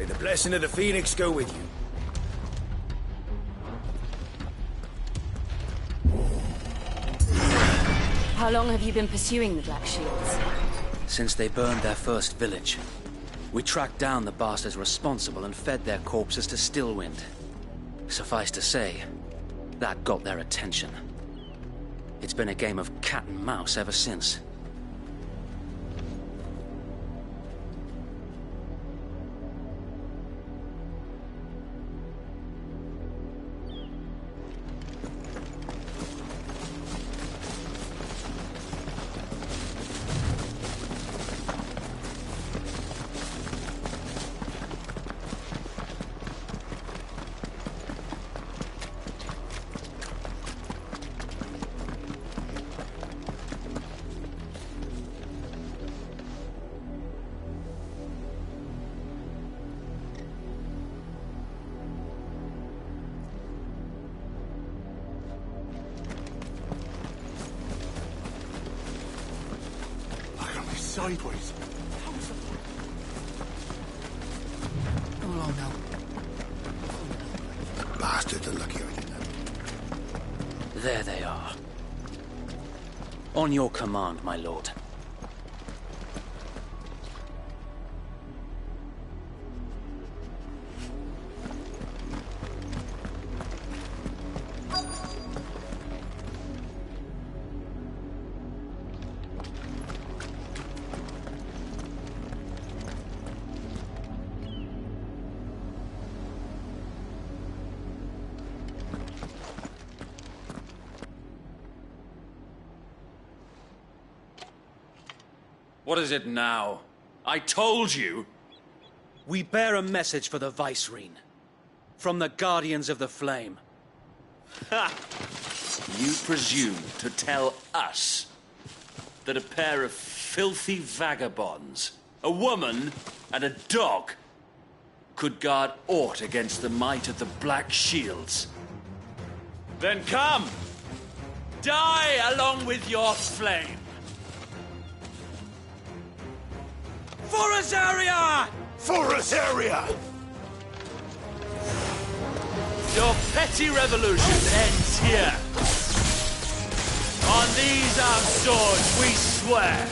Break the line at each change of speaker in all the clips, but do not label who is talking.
May the blessing of the Phoenix go with you.
How long have you been pursuing the Black Shields?
Since they burned their first village. We tracked down the bastards responsible and fed their corpses to Stillwind. Suffice to say, that got their attention. It's been a game of cat and mouse ever since.
Sideways.
Come along now.
Bastards are lucky I did that.
There they are. On your command, my lord.
What is it now? I told you!
We bear a message for the Vicereine. From the Guardians of the Flame.
Ha! You presume to tell us that a pair of filthy vagabonds, a woman and a dog, could guard aught against the might of the Black Shields? Then come! Die along with your flame! For Azaria!
For Azaria!
Your petty revolution ends here. On these our swords we swear.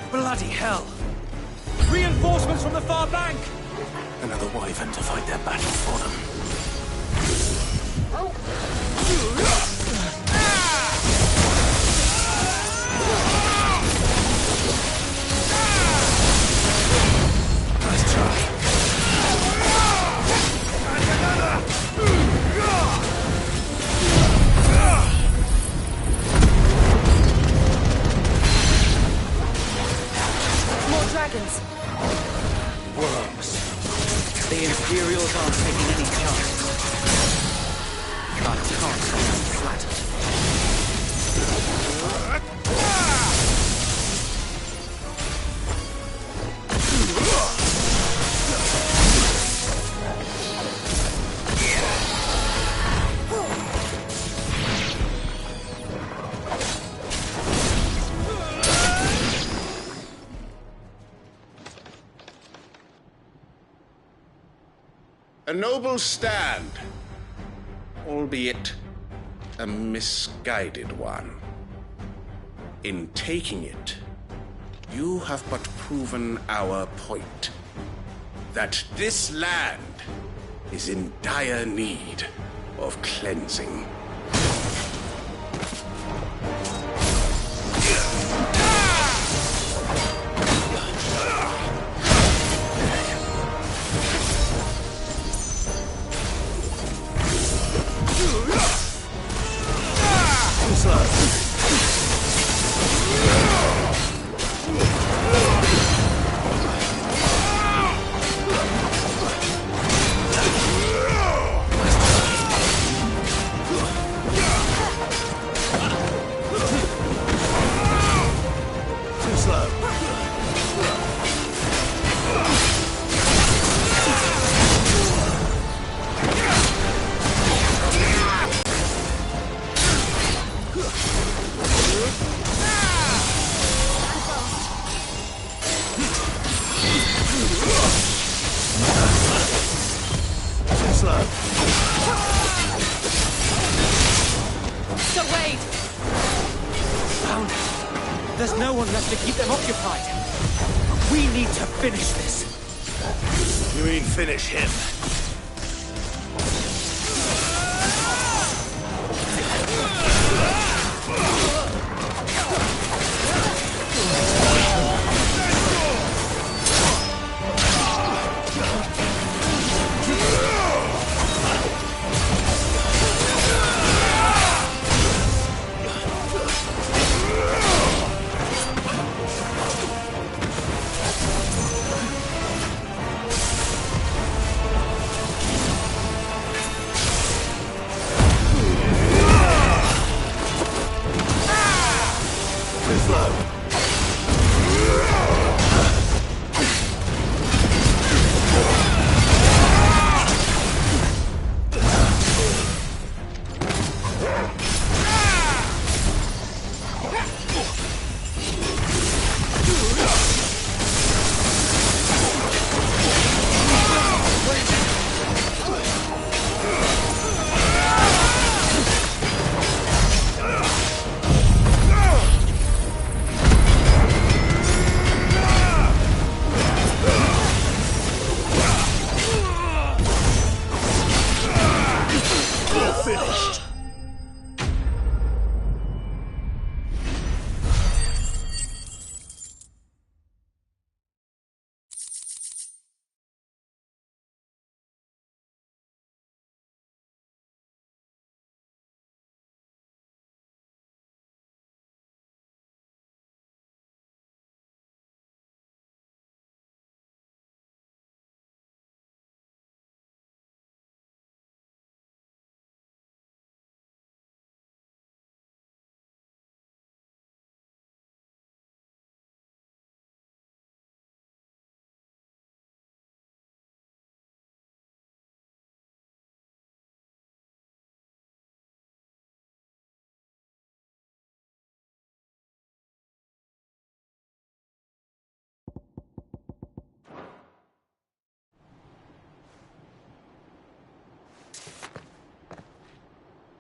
Bloody hell! Reinforcements from the far bank!
Another wyvern to fight their battle for them. Nice try.
More dragons.
Worms. The Imperials aren't taking any chances. But can't say I'm flattered.
A noble stand, albeit a misguided one. In taking it, you have but proven our point, that this land is in dire need of cleansing.
So Wade!
Found it. There's no one left to keep them occupied. We need to finish this.
You mean finish him?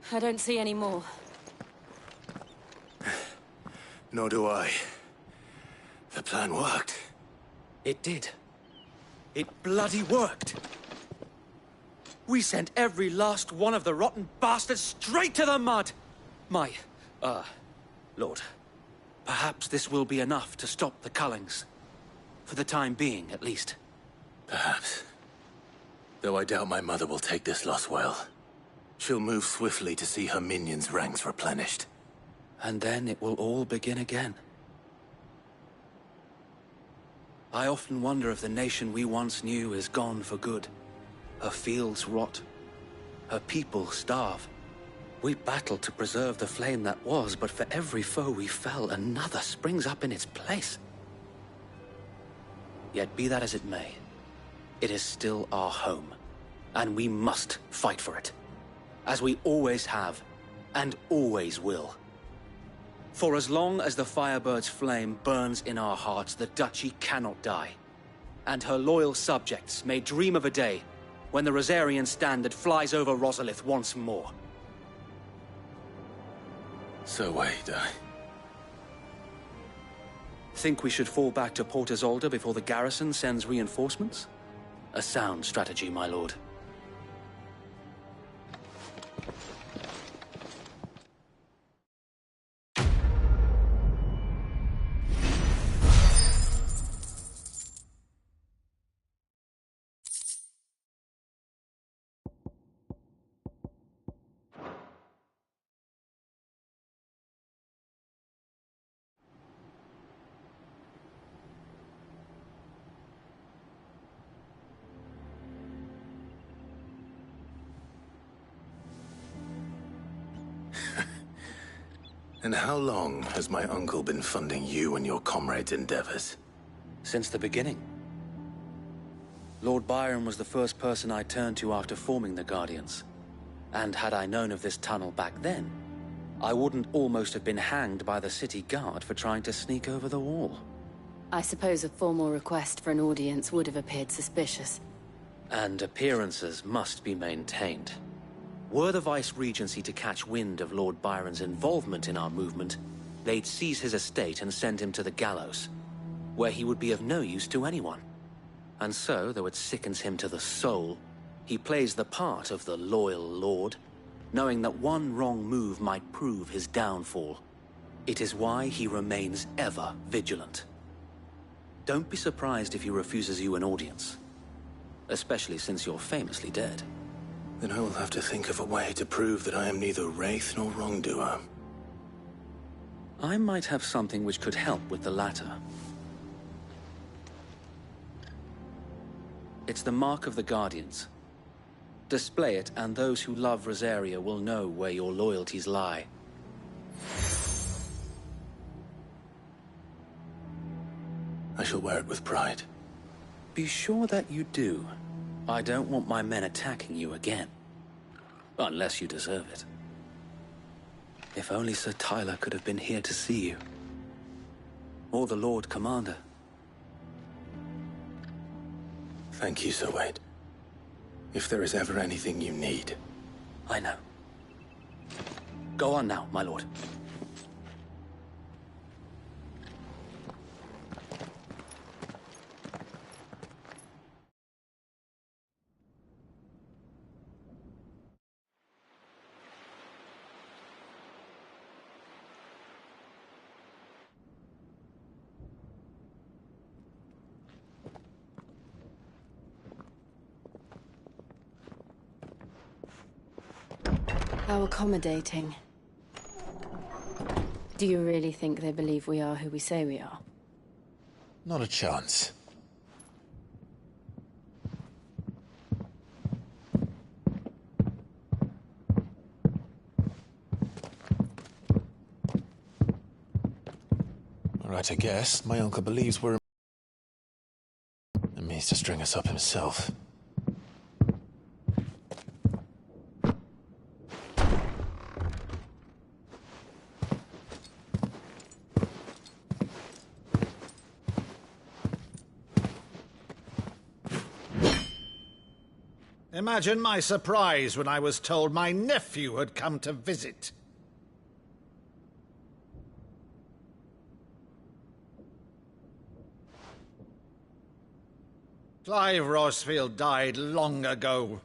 I don't see any more.
Nor do I. The plan worked.
It did. It bloody worked. We sent every last one of the rotten bastards straight to the mud! Lord, perhaps this will be enough to stop the Cullings. For the time being, at least.
Perhaps. Though I doubt my mother will take this loss well. She'll move swiftly to see her minions' ranks replenished.
And then it will all begin again. I often wonder if the nation we once knew is gone for good. Her fields rot. Her people starve. We battled to preserve the flame that was, but for every foe we fell, another springs up in its place. Yet be that as it may, it is still our home, and we must fight for it. As we always have, and always will. For as long as the Firebird's flame burns in our hearts, the Duchy cannot die. And her loyal subjects may dream of a day when the Rosarian standard flies over Rosalith once more.
So wait,
Think we should fall back to Port Isolde before the garrison sends reinforcements? A sound strategy, my lord.
And how long has my uncle been funding you and your comrades' endeavors?
Since the beginning. Lord Byron was the first person I turned to after forming the Guardians. And had I known of this tunnel back then, I wouldn't almost have been hanged by the city guard for trying to sneak over the wall.
I suppose a formal request for an audience would have appeared suspicious.
And appearances must be maintained. Were the Vice-Regency to catch wind of Lord Byron's involvement in our movement, they'd seize his estate and send him to the gallows, where he would be of no use to anyone. And so, though it sickens him to the soul, he plays the part of the loyal lord, knowing that one wrong move might prove his downfall. It is why he remains ever vigilant. Don't be surprised if he refuses you an audience, especially since you're famously dead.
Then I will have to think of a way to prove that I am neither wraith nor wrongdoer.
I might have something which could help with the latter. It's the Mark of the Guardians. Display it, and those who love Rosaria will know where your loyalties lie.
I shall wear it with pride.
Be sure that you do. I don't want my men attacking you again. Unless you deserve it. If only Sir Tyler could have been here to see you. Or the Lord Commander.
Thank you, Sir Wade. If there is ever anything you need.
I know. Go on now, my lord.
How accommodating. Do you really think they believe we are who we say we are?
Not a chance. All right, I guess. My uncle believes we're... and means to string us up himself.
Imagine my surprise when I was told my nephew had come to visit. Clive Rosfield died long ago.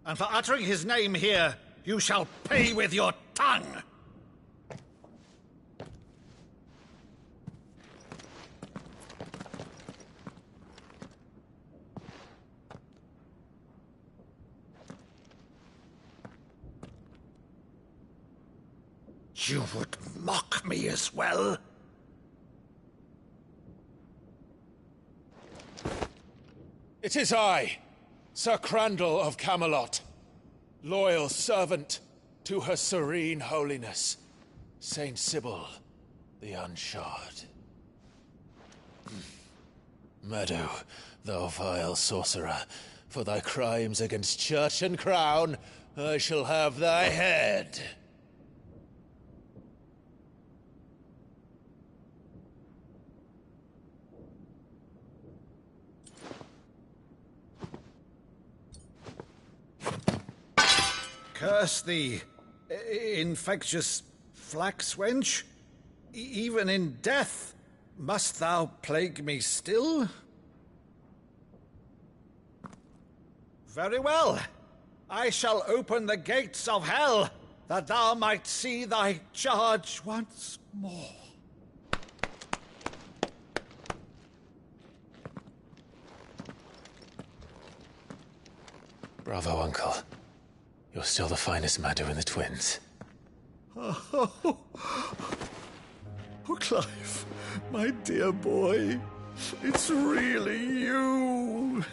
And for uttering his name here, you shall pay with your tongue! You would mock me as well?
It is I, Sir Crandall of Camelot, loyal servant to Her Serene Holiness, Saint Sybil the Unshod. Meadow, thou vile sorcerer, for thy crimes against church and crown, I shall have thy head.
Curse thee, infectious flax wench. Even in death, must thou plague me still? Very well. I shall open the gates of hell, that thou might see thy charge once more.
Bravo, Uncle. You're still the finest Maddo in the twins.
Oh, Clive, my dear boy, it's really you.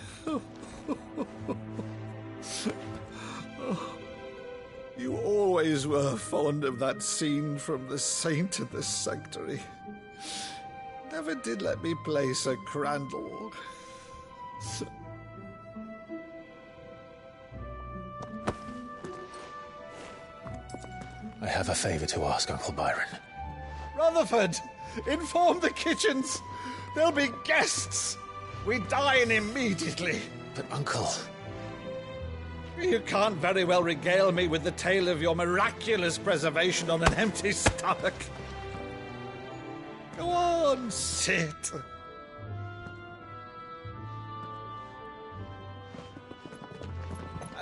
You always were fond of that scene from The Saint of the Sanctuary. Never did let me play Sir Crandall.
I have a favor to ask, Uncle Byron.
Rutherford, inform the kitchens. There'll be guests. We dine immediately.
But, Uncle...
You can't very well regale me with the tale of your miraculous preservation on an empty stomach. Go on, sit.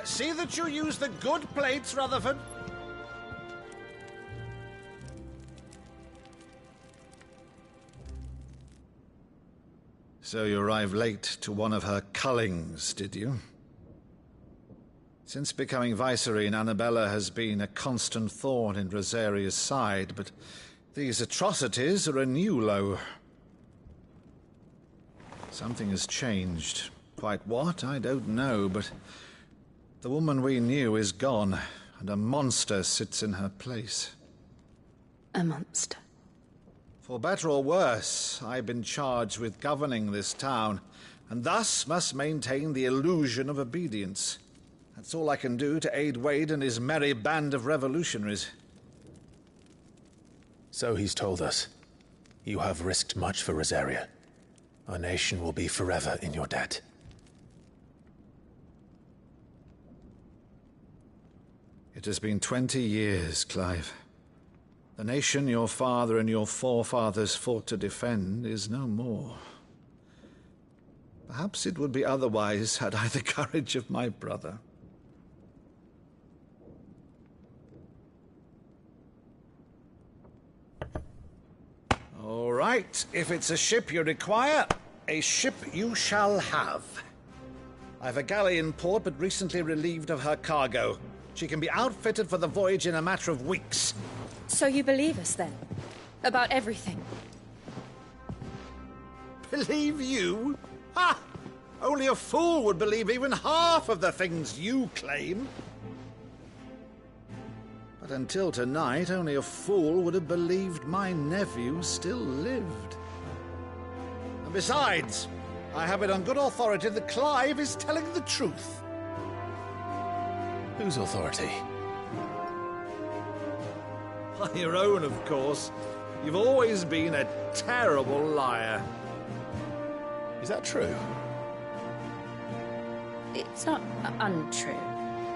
See that you use the good plates, Rutherford. So you arrived late to one of her cullings, did you? Since becoming Vicereine, Annabella has been a constant thorn in Rosaria's side, but these atrocities are a new low. Something has changed. Quite what, I don't know, but the woman we knew is gone, and a monster sits in her place.
A monster.
For better or worse, I've been charged with governing this town, and thus must maintain the illusion of obedience. That's all I can do to aid Wade and his merry band of revolutionaries.
So he's told us. You have risked much for Rosaria. Our nation will be forever in your debt.
It has been 20 years, Clive. The nation your father and your forefathers fought to defend is no more. Perhaps it would be otherwise had I the courage of my brother. All right, if it's a ship you require, a ship you shall have. I've a galley in port, but recently relieved of her cargo. She can be outfitted for the voyage in a matter of weeks.
So you believe us, then? About everything?
Believe you? Ha! Only a fool would believe even half of the things you claim. But until tonight, only a fool would have believed my nephew still lived. And besides, I have it on good authority that Clive is telling the truth.
Whose authority?
On your own, of course. You've always been a terrible liar.
Is that true?
It's not untrue.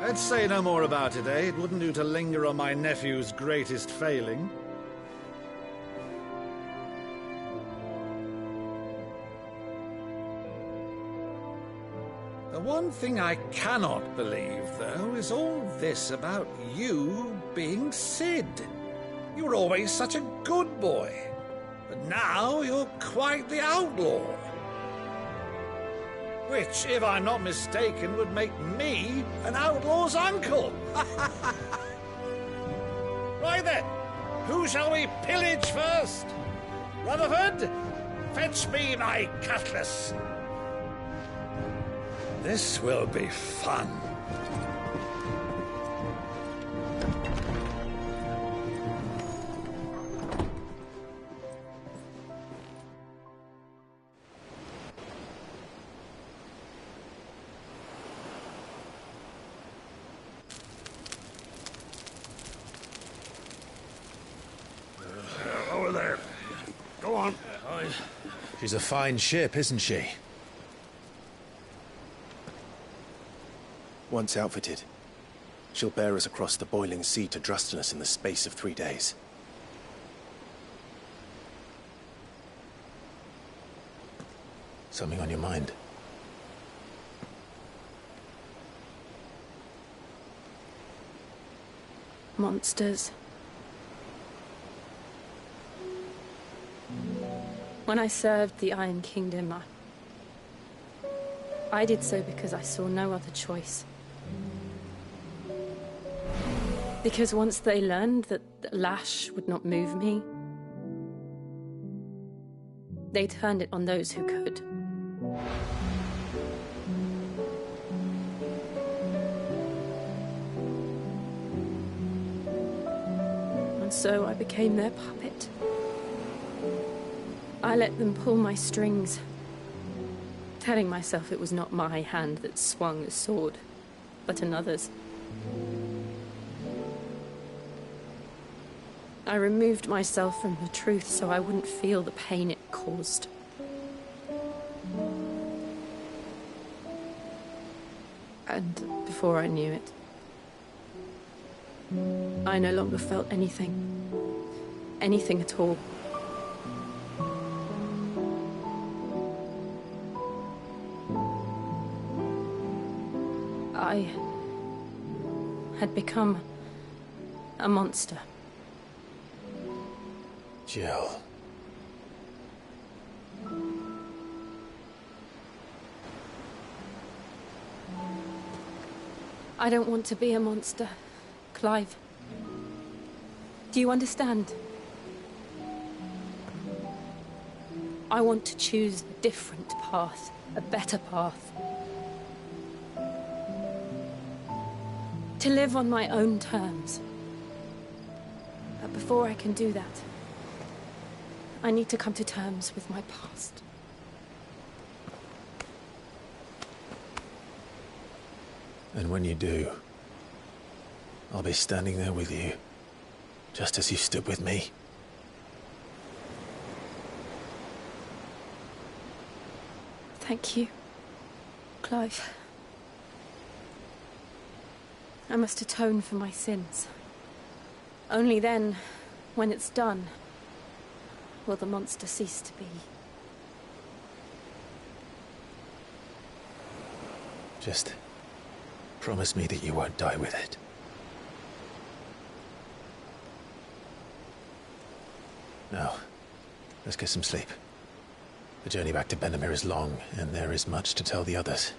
Let's say no more about it, eh? It wouldn't do to linger on my nephew's greatest failing. The one thing I cannot believe, though, is all this about you being Sid. You were always such a good boy, but now you're quite the outlaw. Which, if I'm not mistaken, would make me an outlaw's uncle. Right then, who shall we pillage first? Rutherford, fetch me my cutlass. This will be fun.
Over there. Go on.
She's a fine ship, isn't she?
Once outfitted, she'll bear us across the boiling sea to Drustinus in the space of 3 days.
Something on your mind?
Monsters. When I served the Iron Kingdom, I did so because I saw no other choice. Because once they learned that the lash would not move me, they turned it on those who could. And so I became their puppet. I let them pull my strings, telling myself it was not my hand that swung a sword, but another's. I removed myself from the truth so I wouldn't feel the pain it caused. And before I knew it, I no longer felt anything. Anything at all. I had become a monster.
Jill.
I don't want to be a monster, Clive. Do you understand? I want to choose a different path, a better path. To live on my own terms. But before I can do that, I need to come to terms with my past.
And when you do, I'll be standing there with you, just as you stood with me.
Thank you, Clive. I must atone for my sins. Only then, when it's done, will the monster cease to be.
Just promise me that you won't die with it. Now, let's get some sleep. The journey back to Benamir is long, and there is much to tell the others.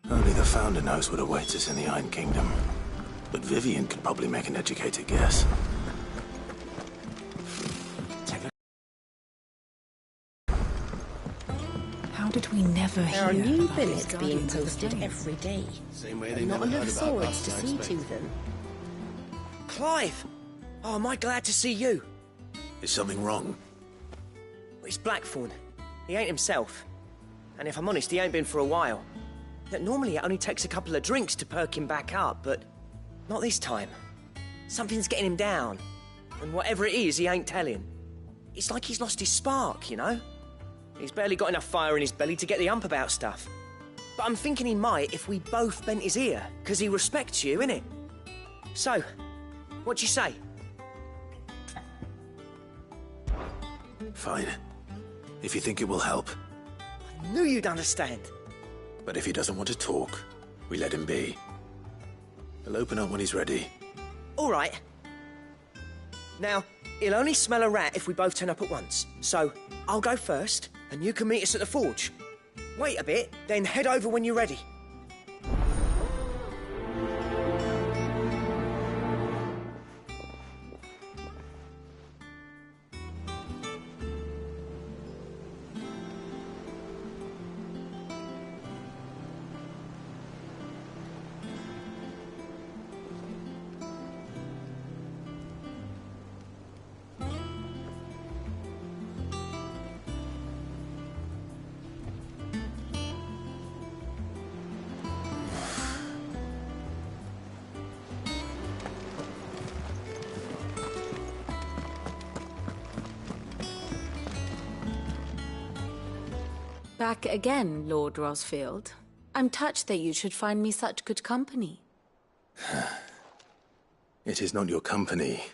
Only the Founder knows what awaits us in the Iron Kingdom. But Vivian could probably make an educated guess.
How did we never hear?
There are new
about
billets
these
being
Guardians of the
posted
Flame?
every day.
Same way
But
they
not
never
enough
heard about
swords
us,
to
I
see to
expect.
them.
Clive! Oh, am I glad to see you?
Is something wrong?
It's Blackthorn. He ain't himself. And if I'm honest, he ain't been for a while. Look, normally it only takes a couple of drinks to perk him back up, but not this time. Something's getting him down. And whatever it is, he ain't telling. It's like he's lost his spark, you know? He's barely got enough fire in his belly to get the ump about stuff. But I'm thinking he might if we both bent his ear, because he respects you, innit? So, what do you say?
Fine. If you think it will help.
I knew you'd understand.
But if he doesn't want to talk, we let him be. He'll open up when he's ready.
All right. Now, he'll only smell a rat if we both turn up at once. So, I'll go first, and you can meet us at the forge. Wait a bit, then head over when you're ready.
Back again, Lord Rosfield. I'm touched that you should find me such good company.
It is not your company,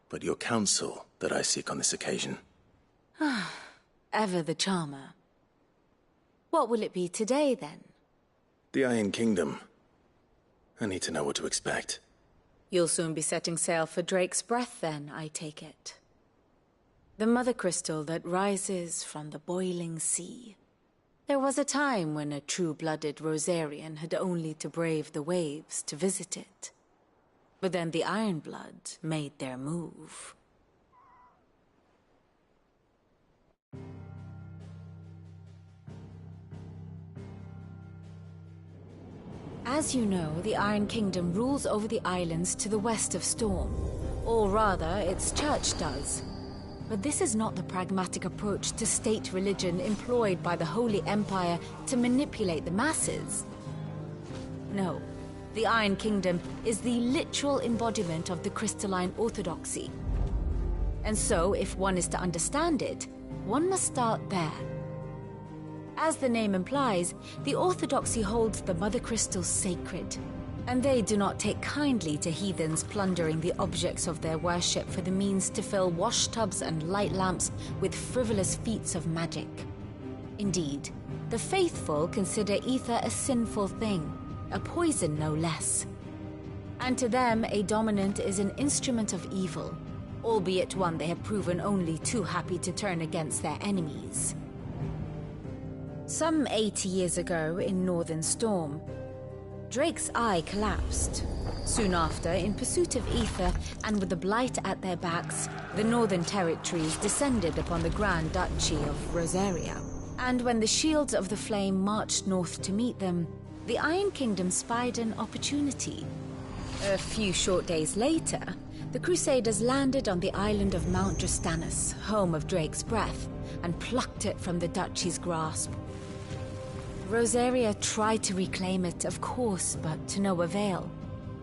but your counsel that I seek on this occasion.
Ever the charmer. What will it be today, then?
The Iron Kingdom. I need to know what to expect.
You'll soon be setting sail for Drake's Breath, then, I take it. The mother crystal that rises from the boiling sea. There was a time when a true-blooded Rosarian had only to brave the waves to visit it. But then the Ironblood made their move. As you know, the Iron Kingdom rules over the islands to the west of Storm. Or rather, its church does. But this is not the pragmatic approach to state religion employed by the Holy Empire to manipulate the masses. No, the Iron Kingdom is the literal embodiment of the crystalline orthodoxy. And so, if one is to understand it, one must start there. As the name implies, the orthodoxy holds the Mother Crystals sacred, and they do not take kindly to heathens plundering the objects of their worship for the means to fill washtubs and light lamps with frivolous feats of magic. Indeed, the faithful consider ether a sinful thing, a poison no less. And to them, a dominant is an instrument of evil, albeit one they have proven only too happy to turn against their enemies. Some 80 years ago, in Northern Storm, Drake's eye collapsed. Soon after, in pursuit of ether, and with the Blight at their backs, the Northern Territories descended upon the Grand Duchy of Rosaria. And when the Shields of the Flame marched north to meet them, the Iron Kingdom spied an opportunity. A few short days later, the Crusaders landed on the island of Mount Drastanus, home of Drake's breath, and plucked it from the Duchy's grasp. Rosaria tried to reclaim it, of course, but to no avail.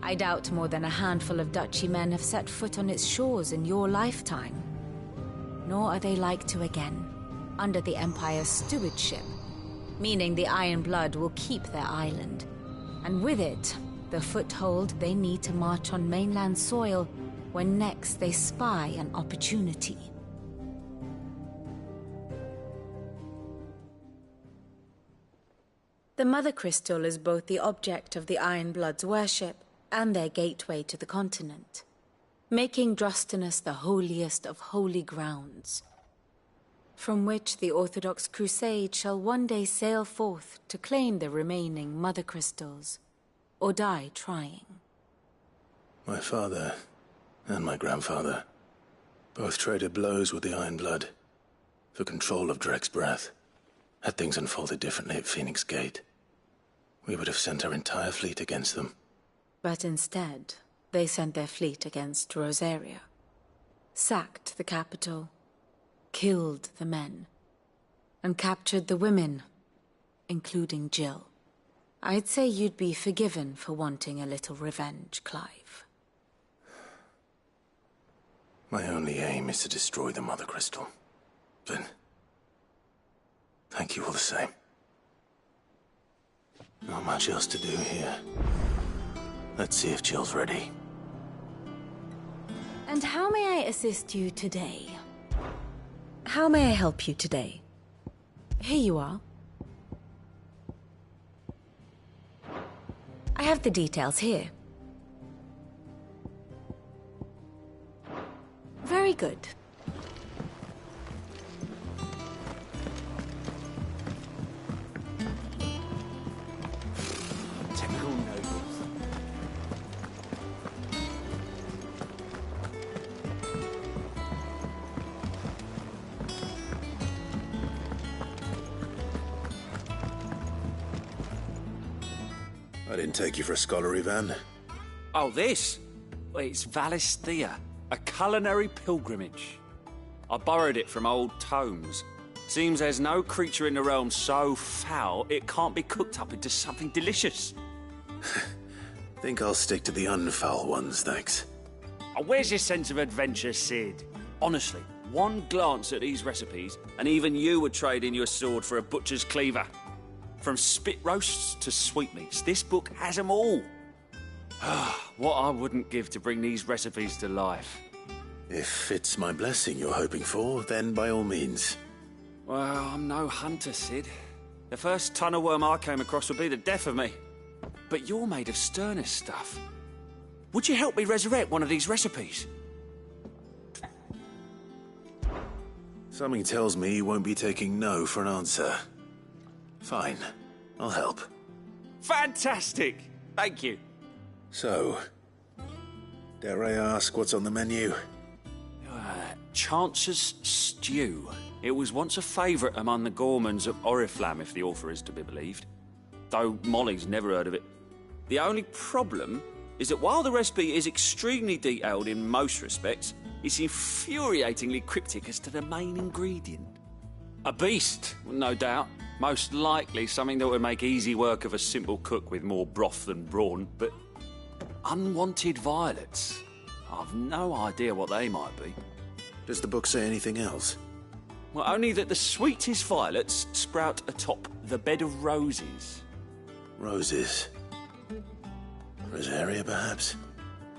I doubt more than a handful of Duchy men have set foot on its shores in your lifetime. Nor are they like to again, under the Empire's stewardship, meaning the Iron Blood will keep their island, and with it, the foothold they need to march on mainland soil when next they spy an opportunity. The Mother Crystal is both the object of the Iron Blood's worship and their gateway to the continent, making Drastanus the holiest of holy grounds, from which the Orthodox Crusade shall one day sail forth to claim the remaining Mother Crystals, or die trying.
My father and my grandfather both traded blows with the Iron Blood for control of Drake's breath. Had things unfolded differently at Phoenix Gate, we would have sent our entire fleet against them.
But instead, they sent their fleet against Rosaria, sacked the capital, killed the men, and captured the women, including Jill. I'd say you'd be forgiven for wanting a little revenge, Clive.
My only aim is to destroy the Mother Crystal. But thank you all the same. Not much else to do here. Let's see if Jill's ready.
And how may I assist you today? How may I help you today? Here you are. I have the details here. Very good.
Typical nobles.
I didn't take you for a scholarly van.
Oh, this? Well, it's Valisthea, a culinary pilgrimage. I borrowed it from old tomes. Seems there's no creature in the realm so foul it can't be cooked up into something delicious.
Think I'll stick to the unfoul ones, thanks.
Oh, where's your sense of adventure, Sid? Honestly, one glance at these recipes, and even you would trade in your sword for a butcher's cleaver. From spit roasts to sweetmeats, this book has them all. What I wouldn't give to bring these recipes to life.
If it's my blessing you're hoping for, then by all means.
Well, I'm no hunter, Sid. The first tunnel worm I came across would be the death of me. But you're made of sterner stuff. Would you help me resurrect one of these recipes?
Something tells me you won't be taking no for an answer. Fine. I'll help.
Fantastic! Thank you.
So, dare I ask what's on the menu?
Chance's Stew. It was once a favourite among the gourmands of Oriflamme, if the author is to be believed. Though Molly's never heard of it. The only problem is that while the recipe is extremely detailed in most respects, it's infuriatingly cryptic as to the main ingredient. A beast, no doubt. Most likely something that would make easy work of a simple cook with more broth than brawn, but unwanted violets. I've no idea what they might be.
Does the book say anything else?
Well, only that the sweetest violets sprout atop the bed of roses.
Roses. Rosaria, perhaps?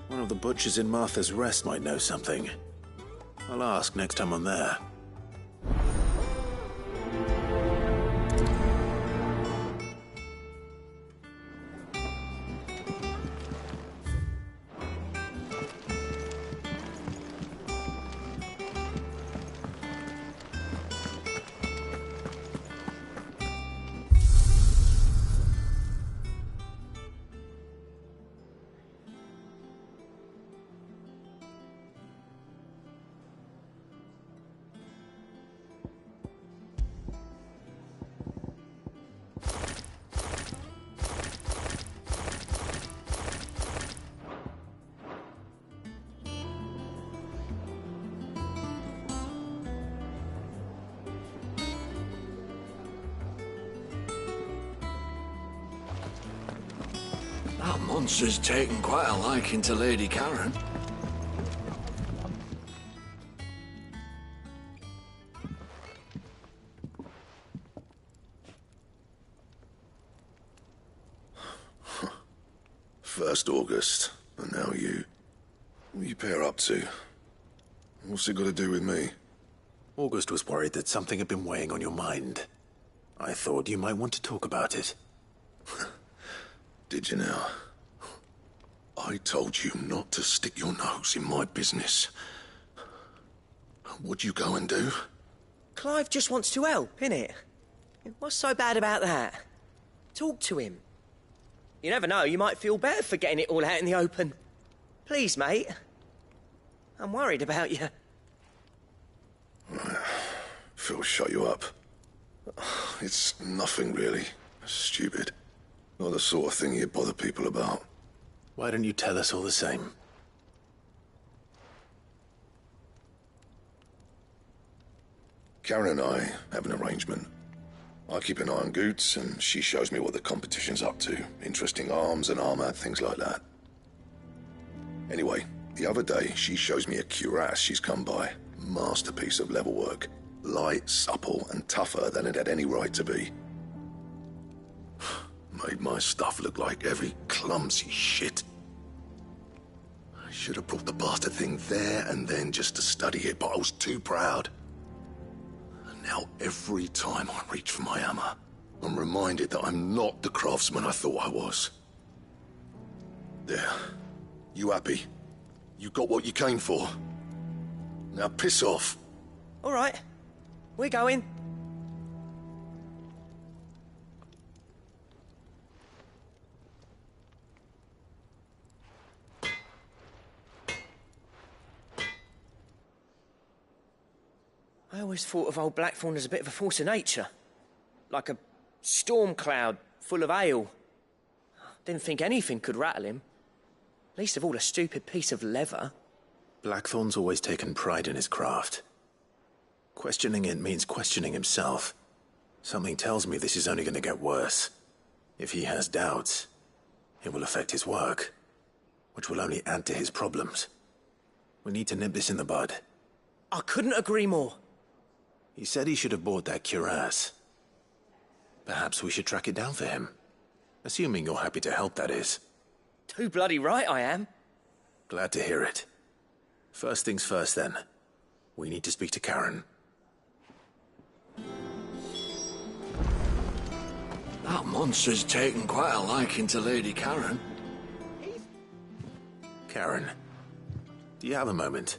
One of the butchers in Martha's Rest might know something. I'll ask next time I'm there.
That monster's taken quite a liking to Lady Karen.
First August, and now you. What are you pair up to? What's it got to do with me?
August was worried that something had been weighing on your mind. I thought you might want to talk about it.
Did you now? I told you not to stick your nose in my business. What'd you go and do?
Clive just wants to help, innit? What's so bad about that? Talk to him. You never know, you might feel better for getting it all out in the open. Please, mate. I'm worried about you.
Phil shut you up. It's nothing, really. Stupid. Not the sort of thing you bother people about.
Why don't you tell us all the same?
Karen and I have an arrangement. I keep an eye on Goots, and she shows me what the competition's up to. Interesting arms and armor, things like that. Anyway, the other day, she shows me a cuirass she's come by. Masterpiece of level work. Light, supple, and tougher than it had any right to be. Made my stuff look like every clumsy shit. I should have brought the bastard thing there and then just to study it, but I was too proud. And now every time I reach for my hammer, I'm reminded that I'm not the craftsman I thought I was. There. You happy? You got what you came for. Now piss off.
All right. We're going. I always thought of old Blackthorn as a bit of a force of nature. Like a storm cloud full of ale. Didn't think anything could rattle him. Least of all a stupid piece of leather.
Blackthorn's always taken pride in his craft. Questioning it means questioning himself. Something tells me this is only going to get worse. If he has doubts, it will affect his work, which will only add to his problems. We need to nip this in the bud.
I couldn't agree more.
He said he should have bought that cuirass. Perhaps we should track it down for him. Assuming you're happy to help, that is.
Too bloody right I am.
Glad to hear it. First things first, then. We need to speak to Karen.
That monster's taken quite a liking to Lady Karen.
Karen, do you have a moment?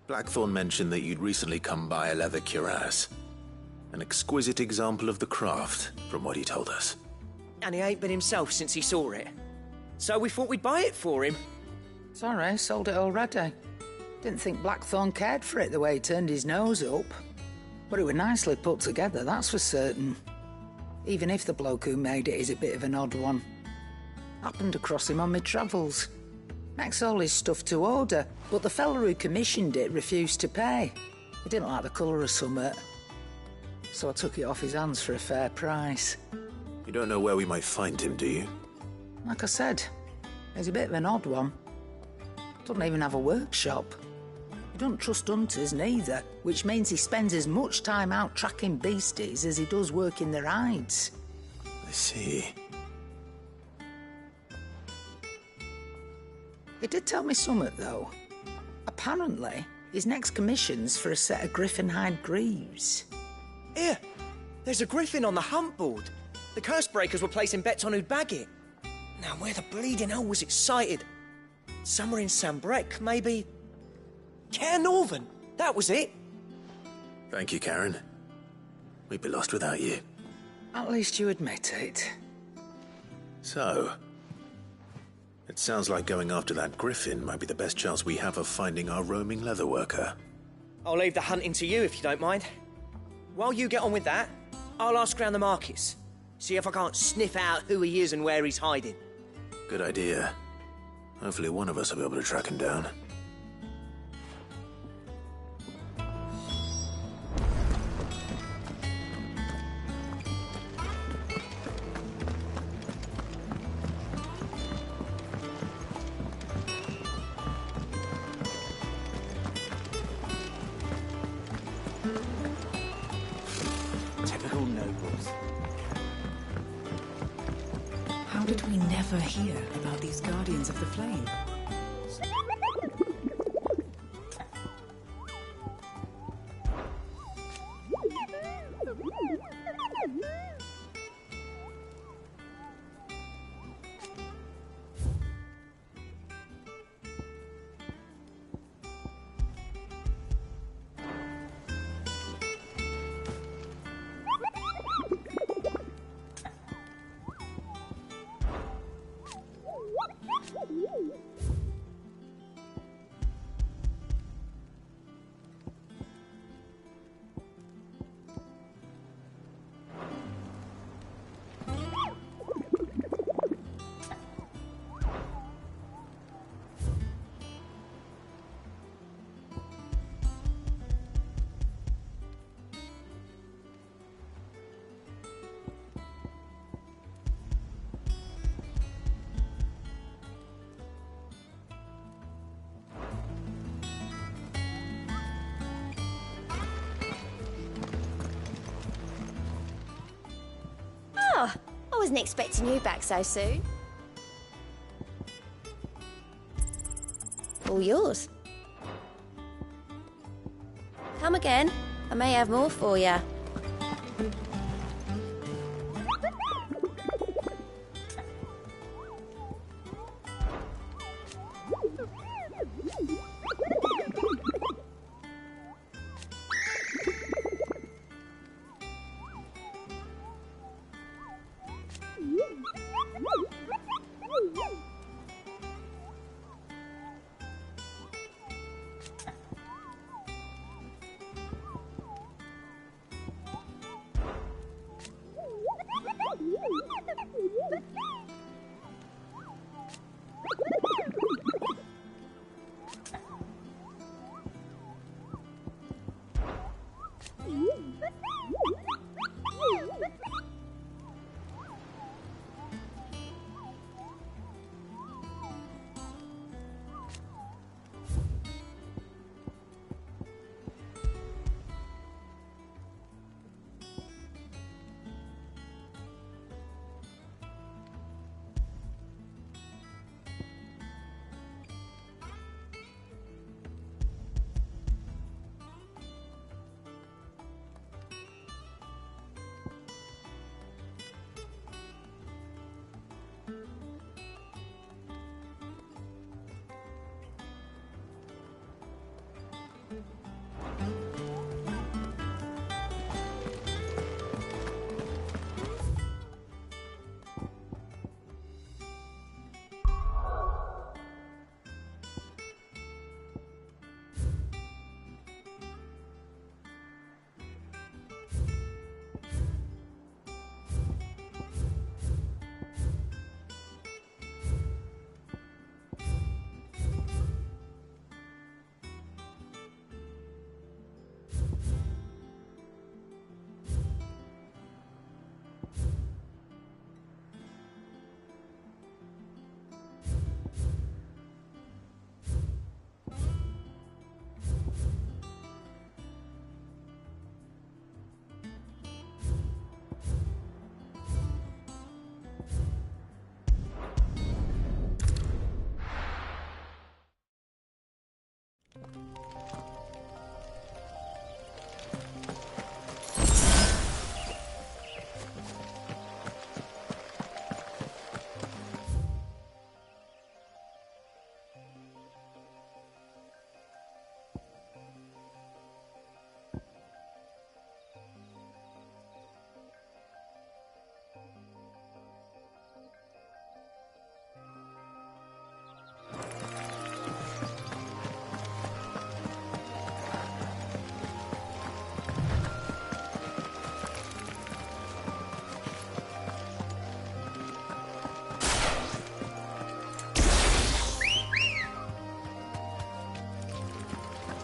Blackthorn mentioned that you'd recently come by a leather cuirass. An exquisite example of the craft, from what he told us.
And he ain't been himself since he saw it. So we thought we'd buy it for him.
Sorry, sold it already. Didn't think Blackthorn cared for it the way he turned his nose up. But it was nicely put together, that's for certain. Even if the bloke who made it is a bit of an odd one. Happened across him on my travels. Makes all his stuff to order, but the fella who commissioned it refused to pay. He didn't like the colour of summit. So I took it off his hands for a fair price.
You don't know where we might find him, do you?
Like I said, he's a bit of an odd one. Doesn't even have a workshop. He doesn't trust hunters neither, which means he spends as much time out tracking beasties as he does working their hides.
I see.
He did tell me something, though. Apparently, his next commission's for a set of griffin hide greaves.
Here, there's a griffin on the hunt board. The curse breakers were placing bets on who'd bag it. Now, where the bleeding hell was it sighted? Somewhere in Sambrec, maybe... Care Northern, that was it.
Thank you, Karen. We'd be lost without you.
At least you admit it.
So, it sounds like going after that griffin might be the best chance we have of finding our roaming leatherworker.
I'll leave the hunting to you if you don't mind. While you get on with that, I'll ask around the markets. See if I can't sniff out who he is and where he's hiding.
Good idea. Hopefully one of us will be able to track him down.
Typical nobles.
How did we never hear about these Guardians of the Flame?
Oh, I wasn't expecting you back so soon. All yours. Come again. I may have more for you.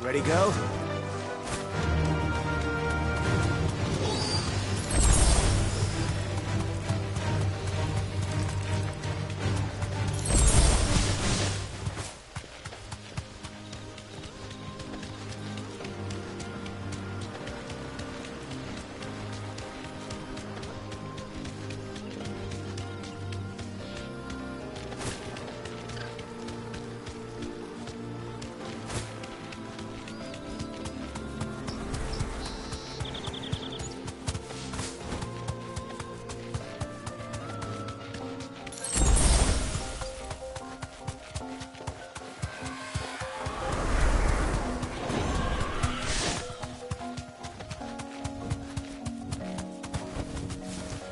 Ready, go?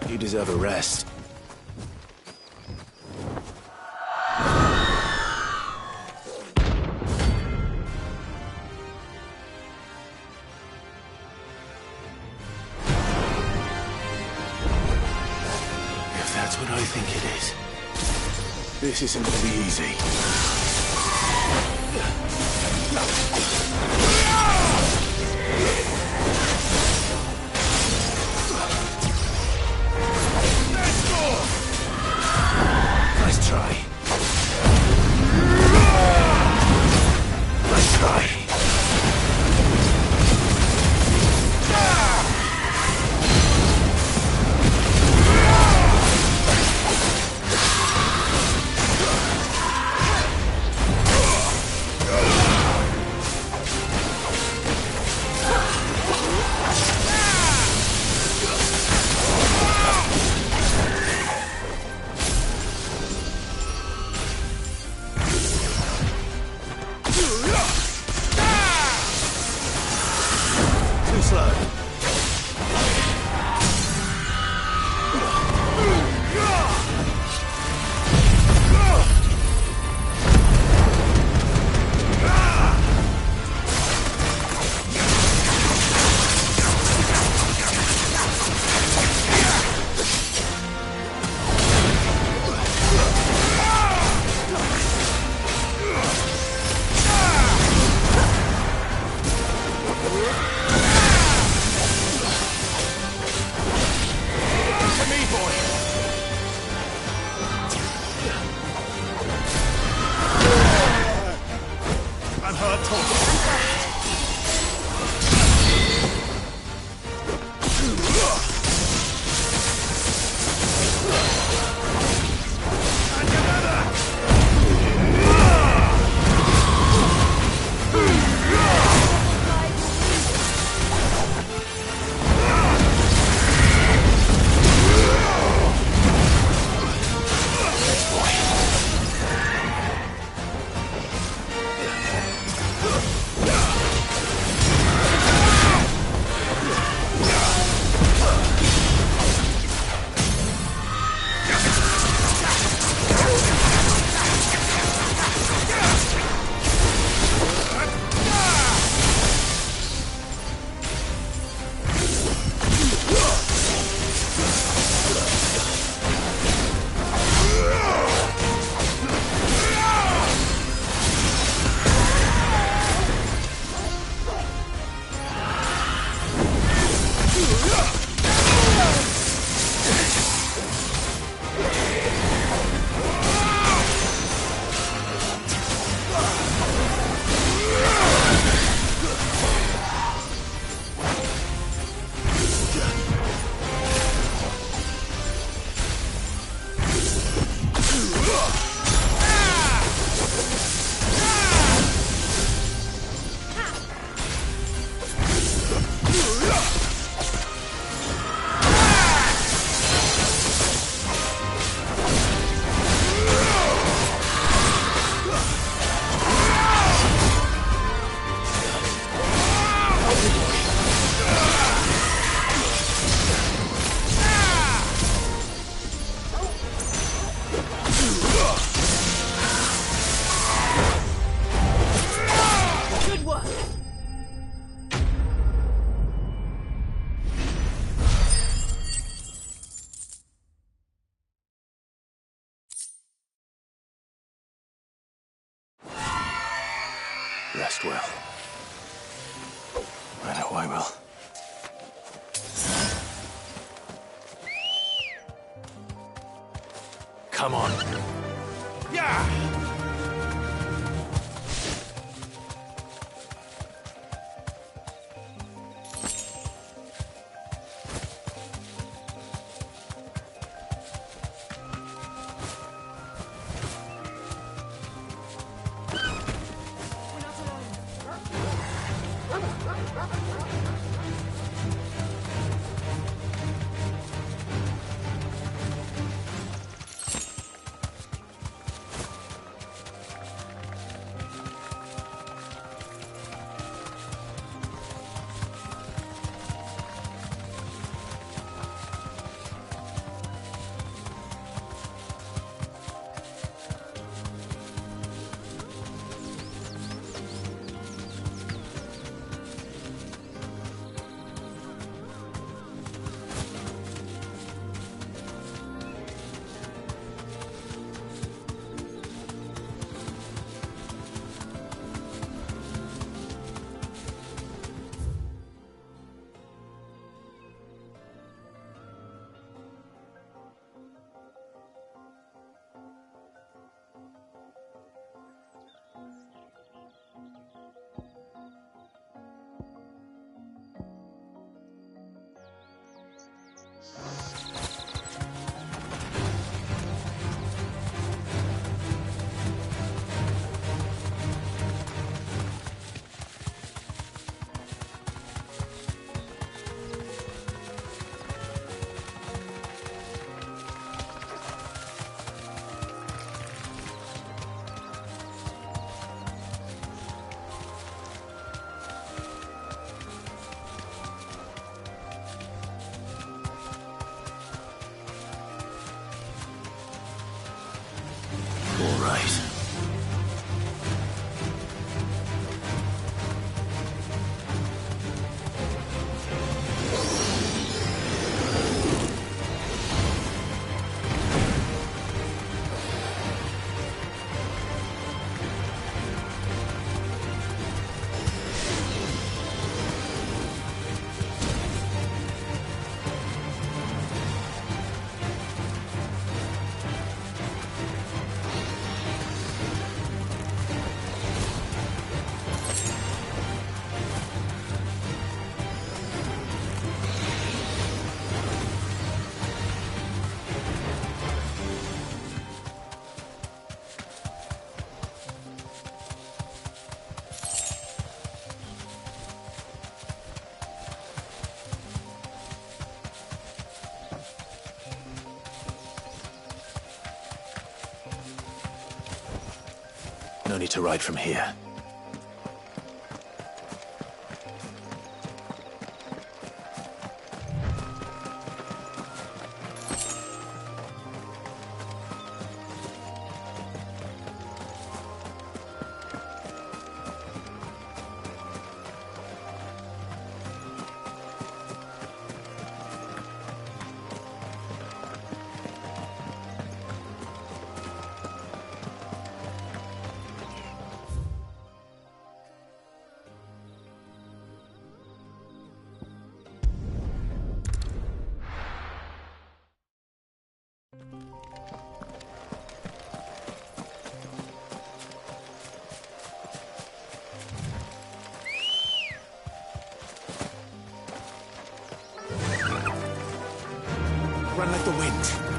You deserve a rest.
If that's what I think it is, this isn't gonna be easy. Nice try. Nice try. Too slow. I'm hurt, Rest well.
I will. Come on.
Yeah!
All right. No need to ride from here.
Run like the wind.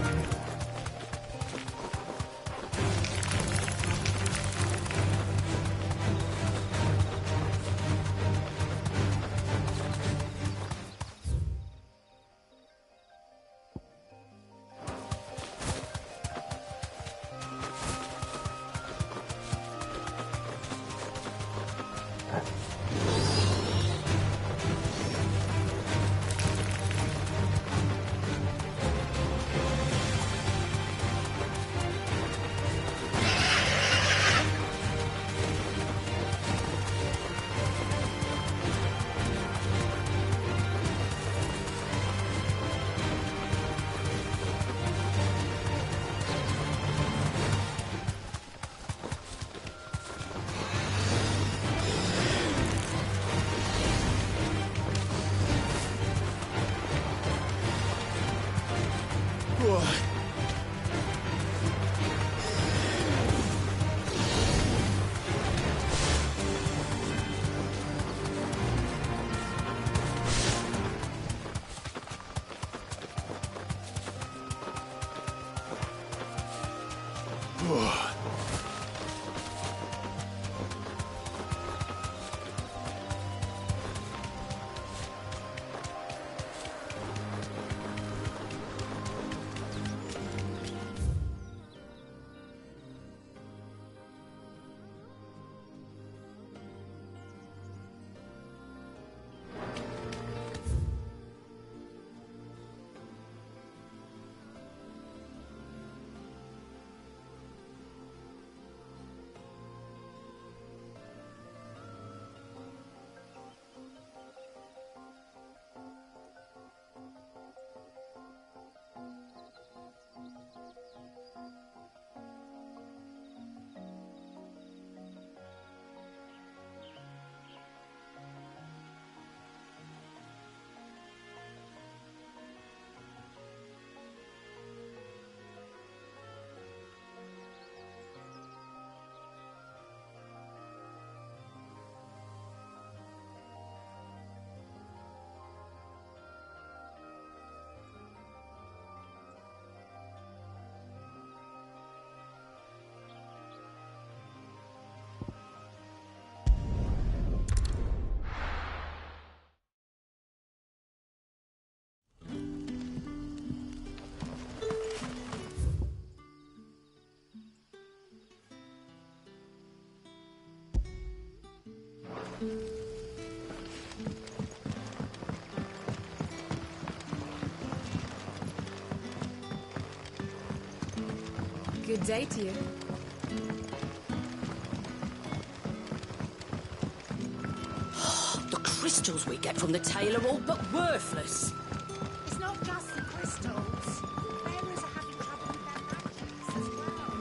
Good day to you.
The crystals we get from the tail are all but worthless.
It's not just the crystals. Bearers are having trouble with their magics as well.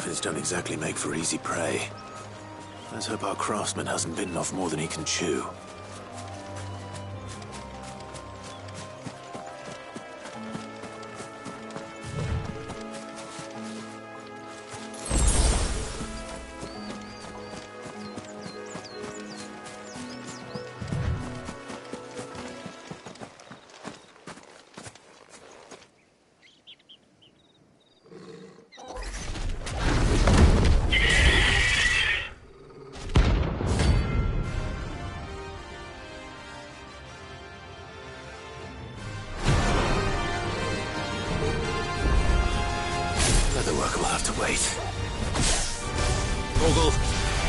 griffins don't exactly make for easy prey. Let's hope our craftsman hasn't bitten off more than he can chew. Leatherwork will have to wait. Vogel,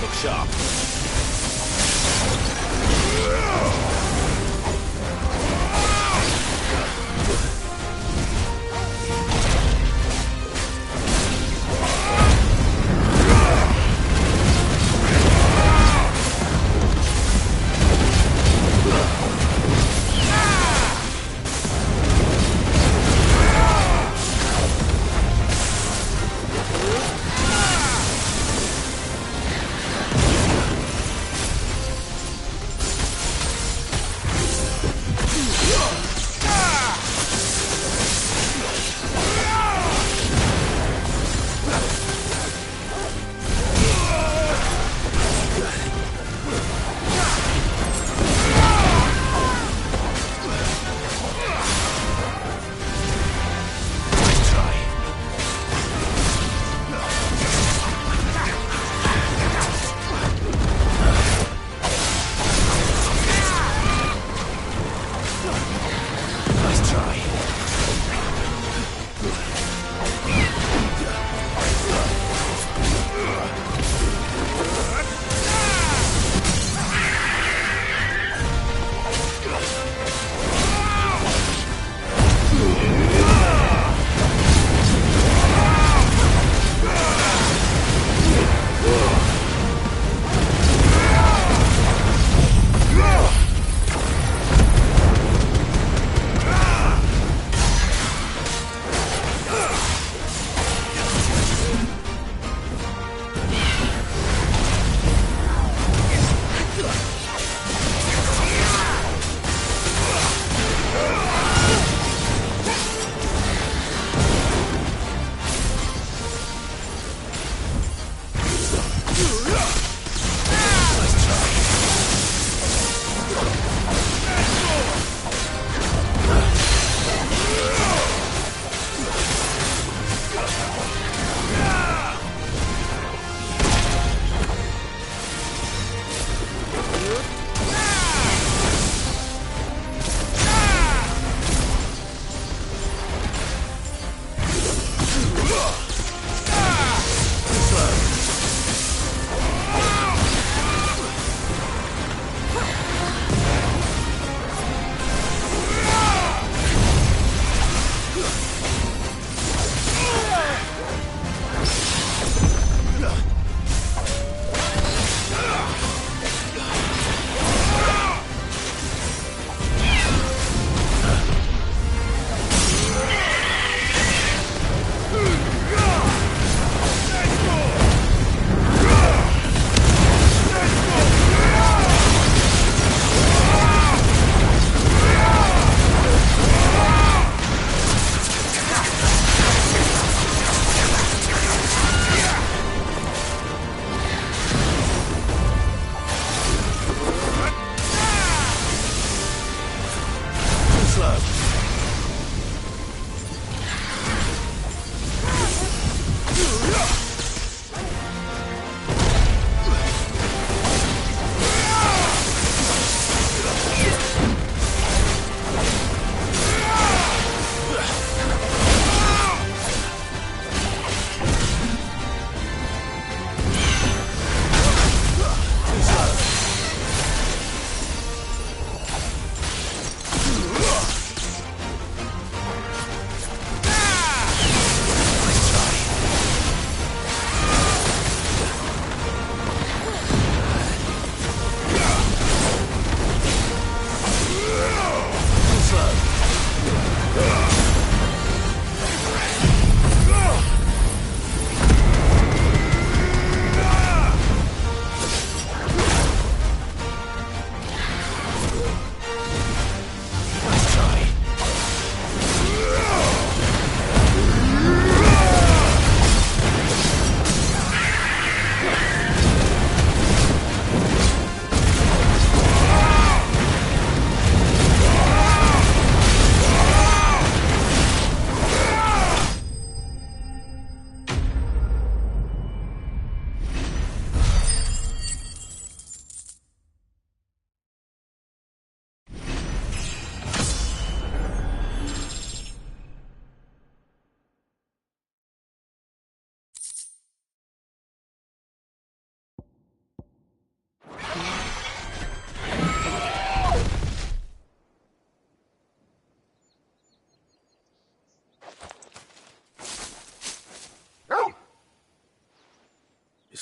look sharp.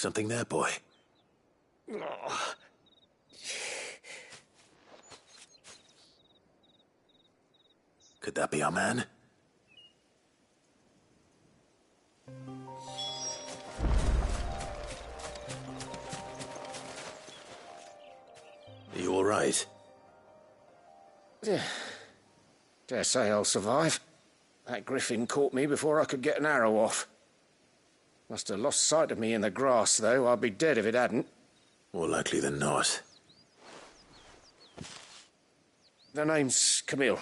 Something there, boy?
Oh.
Could that be our man? Are you all right?
Dare say I'll survive. That griffin caught me before I could get an arrow off. Must have lost sight of me in the grass, though. I'd be dead if it hadn't.
More likely than not.
The name's Camille.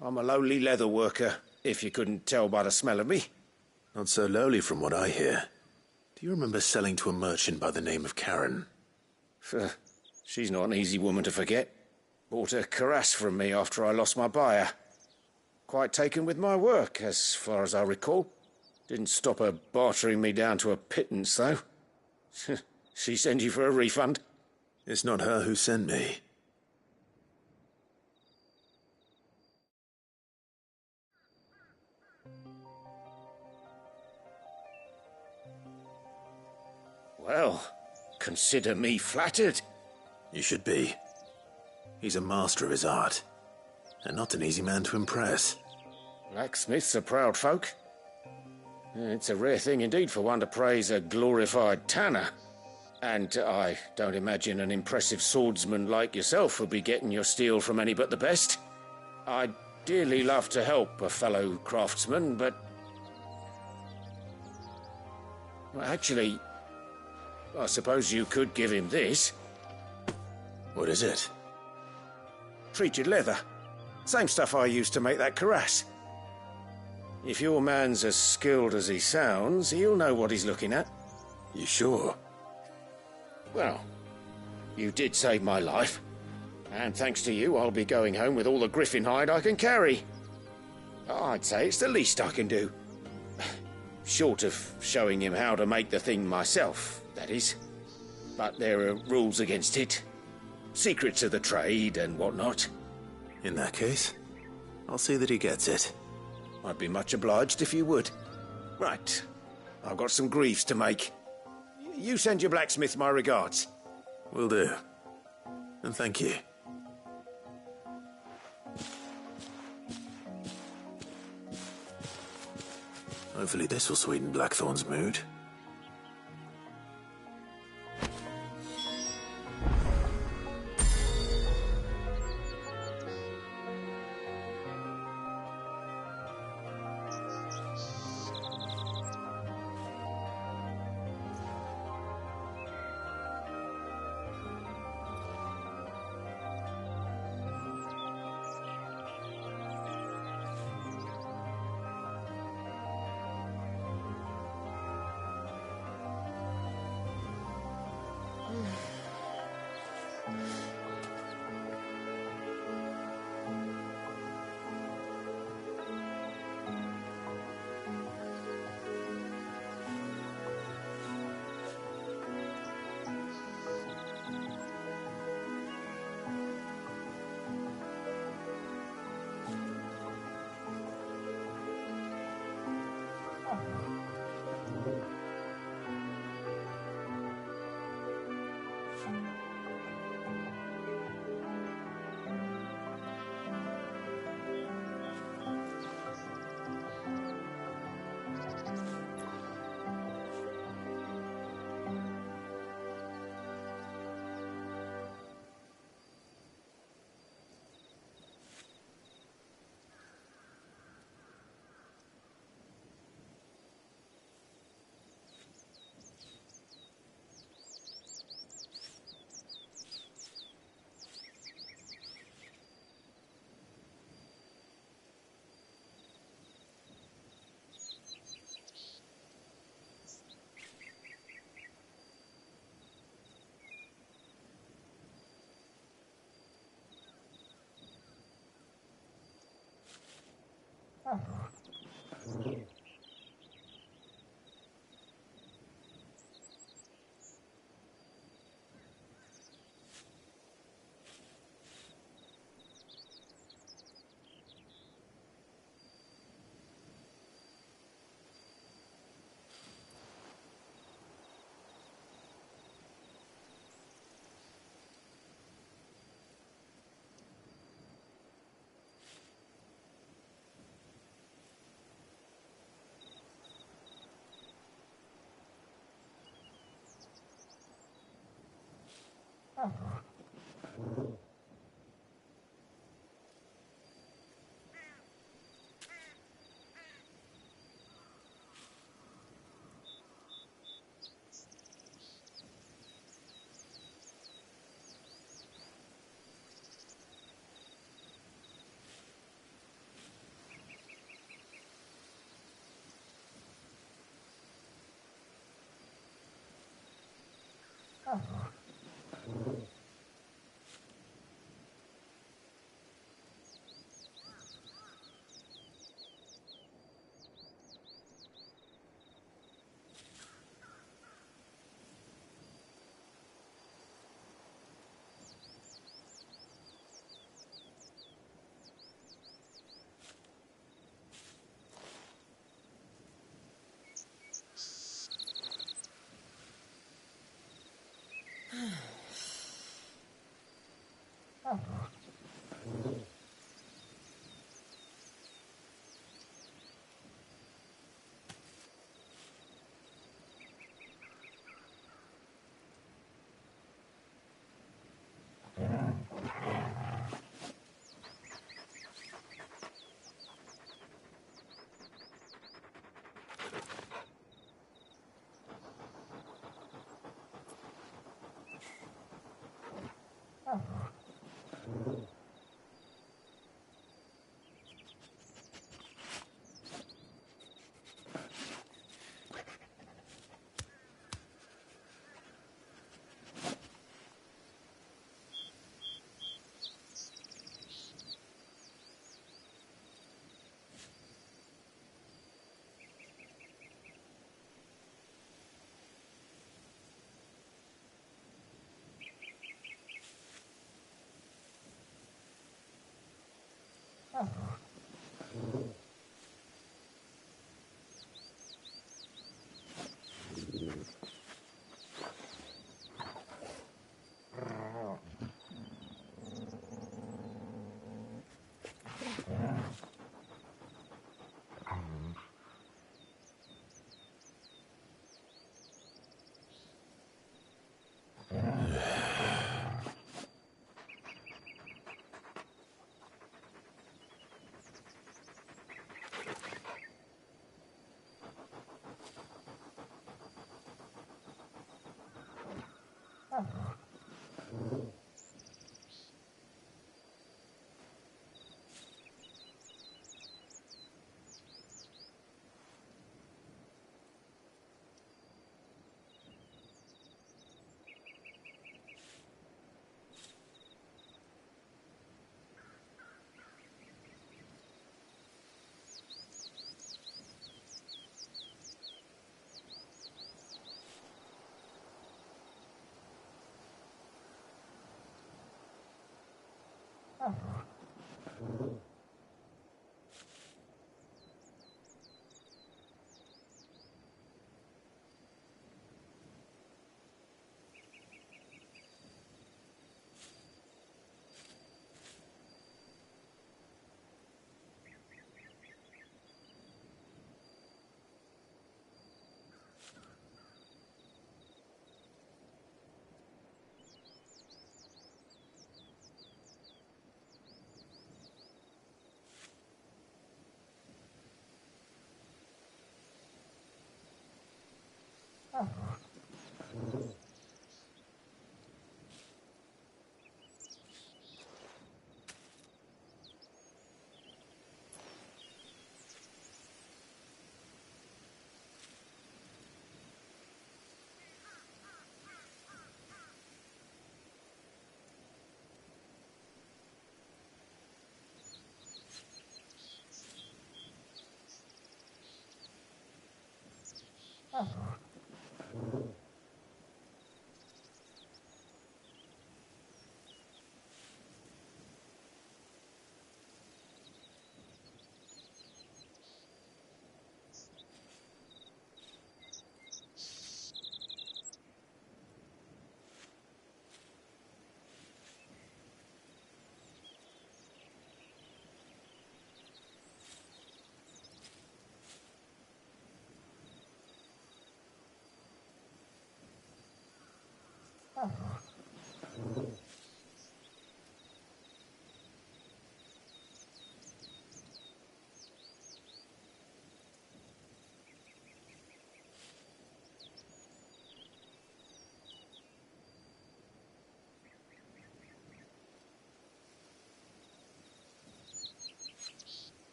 I'm a lowly leather worker, if you couldn't tell by the smell of me.
Not so lowly from what I hear. Do you remember selling to a merchant by the name of Karen?
She's not an easy woman to forget. Bought a cuirass from me after I lost my buyer. Quite taken with my work, as far as I recall. Didn't stop her bartering me down to a pittance, though. She send you for a refund?
It's not her who sent me.
Well, consider me flattered.
You should be. He's a master of his art, and not an easy man to impress.
Blacksmiths are proud folk. It's a rare thing indeed for one to praise a glorified tanner. And I don't imagine an impressive swordsman like yourself would be getting your steel from any but the best. I'd dearly love to help a fellow craftsman, but... Well, actually, I suppose you could give him this.
What is it?
Treated leather. Same stuff I used to make that cuirass. If your man's as skilled as he sounds, he'll know what he's looking at.
You sure?
Well, you did save my life. And thanks to you, I'll be going home with all the griffin hide I can carry. I'd say it's the least I can do. Short of showing him how to make the thing myself, that is. But there are rules against it. Secrets of the trade and whatnot.
In that case, I'll see that he gets it.
I'd be much obliged if you would. Right. I've got some greaves to make. You send your blacksmith my regards.
Will do. And thank you. Hopefully this will sweeten Blackthorn's mood.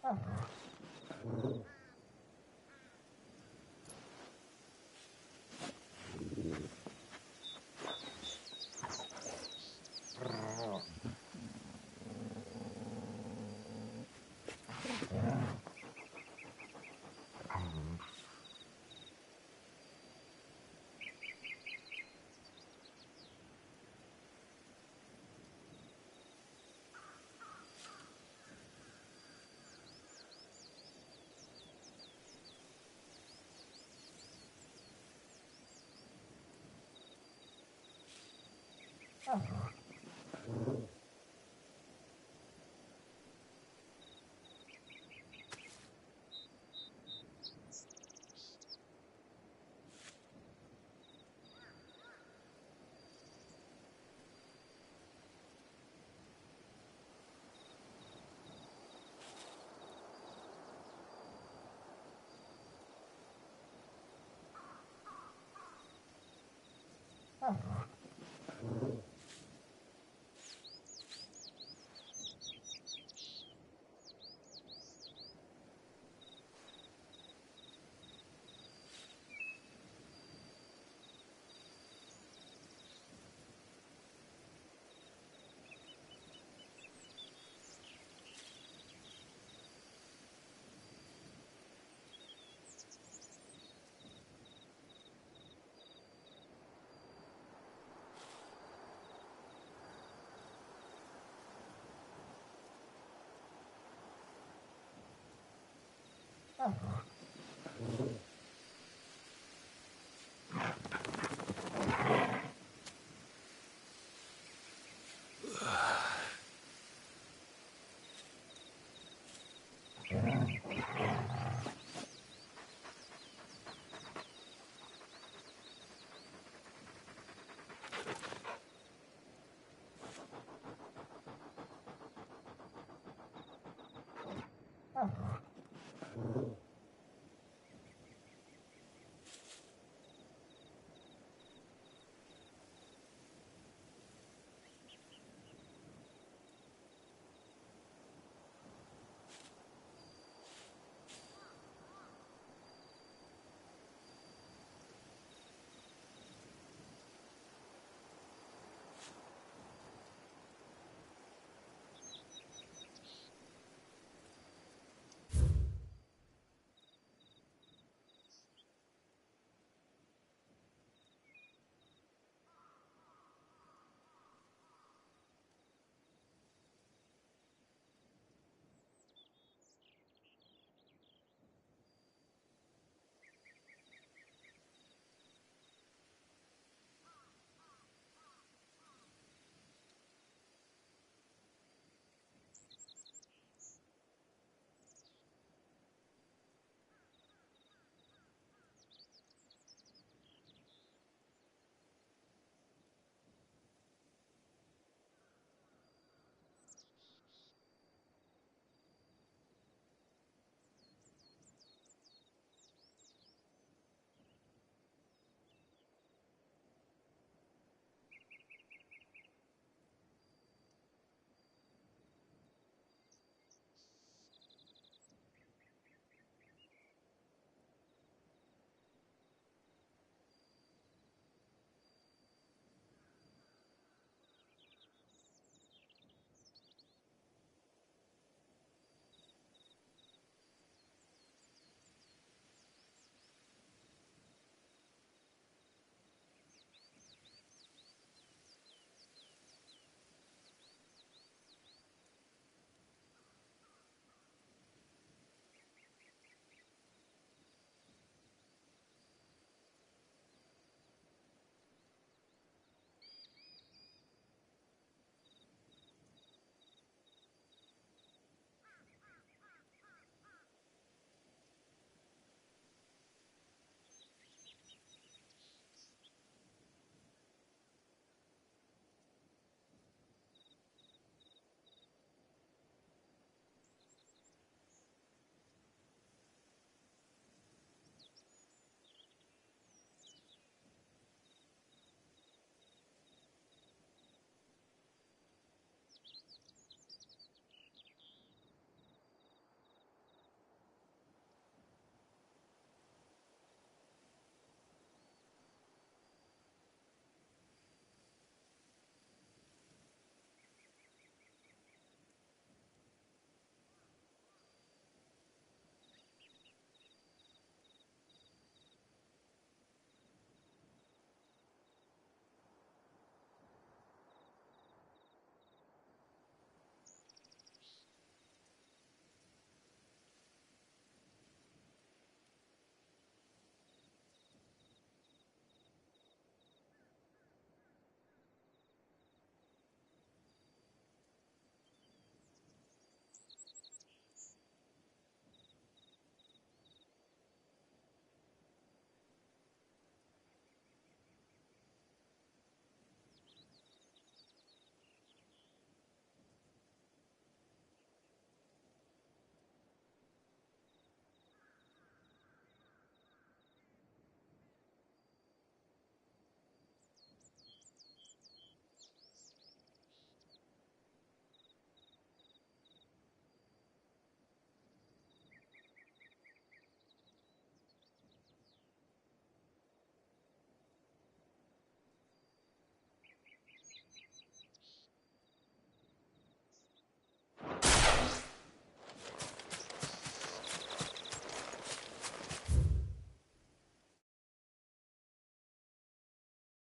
Oh.